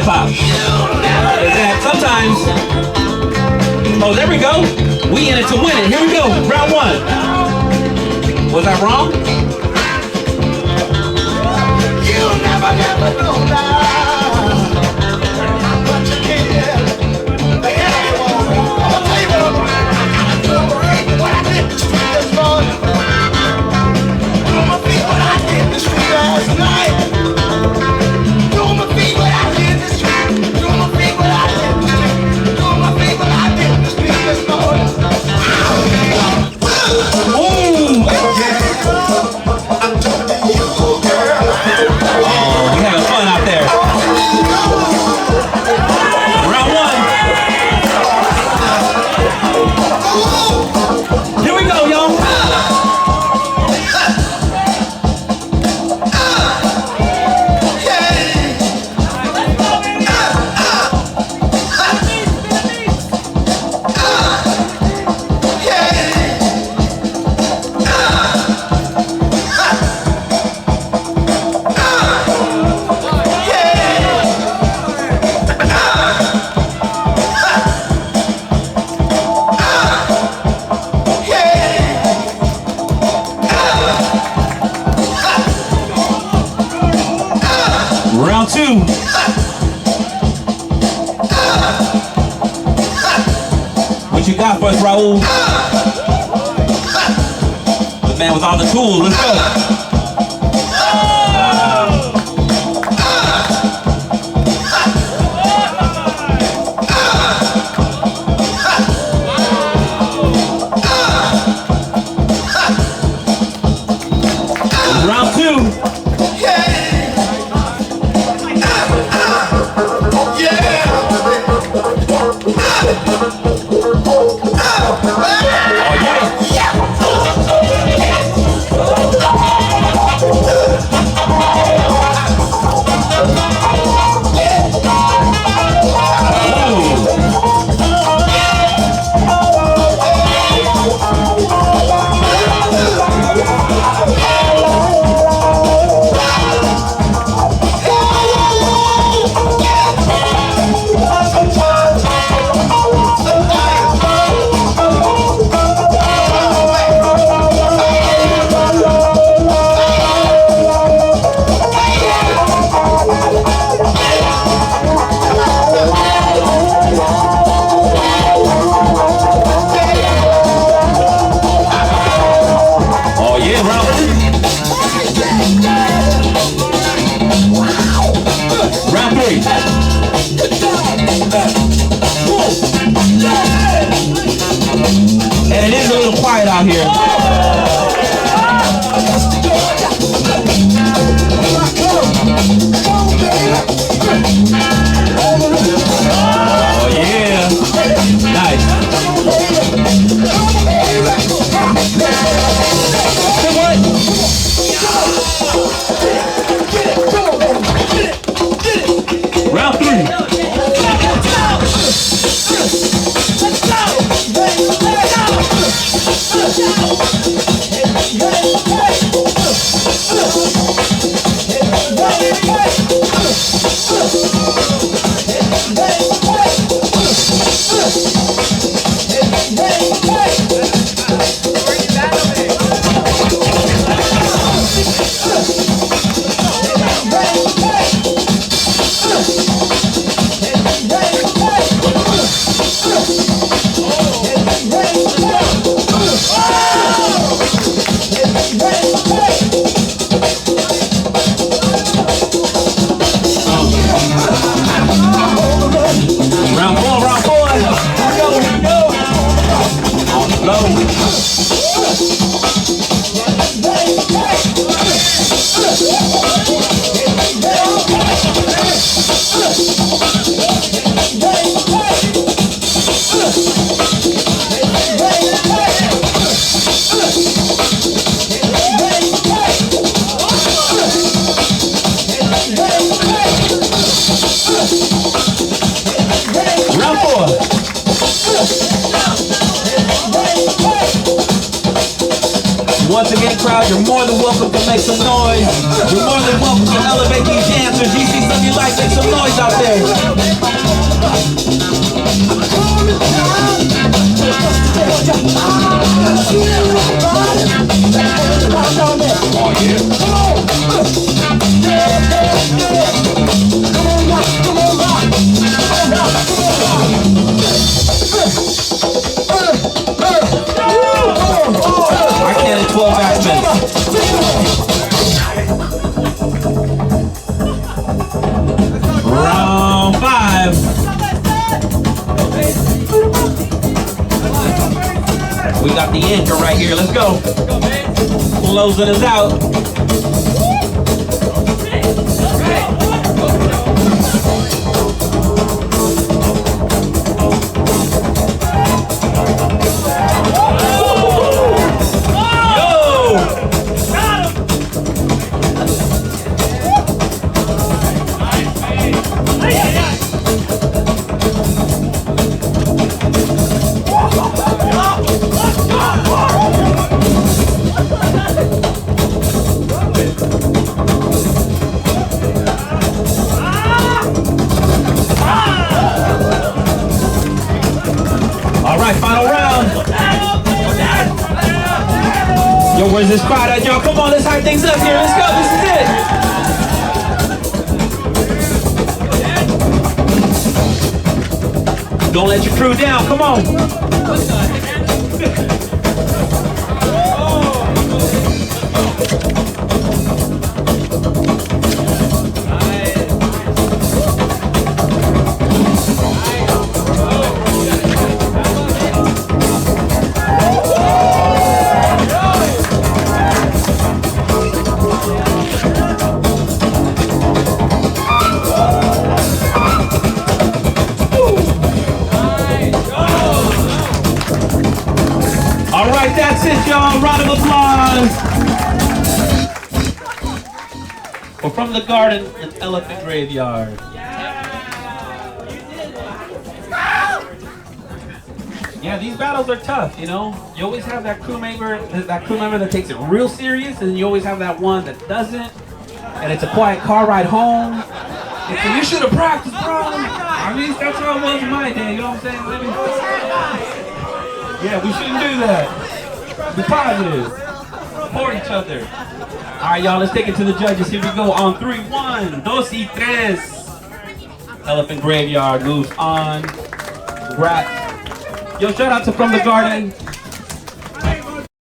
hip hop. Sometimes. Oh, there we go. We in it to win it. Here we go. Round one. Was I wrong? You'll never know now. But you can. But anyone, I'll tell you what I did this morning. On my feet, what I did this last night. On my feet, what I did this week. On my feet, what I did this week. On my feet, what I did this week this morning. We having fun out there. Round one. Here we go, y'all. Round two. What you got for us, Raul? The man with all the tools. Let's go. Round two. Round three. And it is a little quiet out here. Oh yeah. Nice. Round three. Once again, crowd, you're more than welcome to make some noise. You're more than welcome to elevate these dancers. You see something you like, make some noise out there. We got the anchor right here. Let's go. Closing us out. All right, final round. Yo, where's this crowd at, y'all? Come on, let's hype things up here. Let's go. This is it. Don't let your crew down. Come on. All right, that's it, y'all. Round of applause. We're from the garden and elephant graveyard. Yeah, these battles are tough, you know. You always have that crew member that takes it real serious, and you always have that one that doesn't. And it's a quiet car ride home. It's you should have practiced, bro. I mean, that's how it was in my day. You know what I'm saying? Yeah, we shouldn't do that. Be positive. Support each other. All right, y'all, let's take it to the judges. Here we go on 3. 1, 2, y 3. Elephant Graveyard moves on. Congrats. Yo, shout out to From the Garden.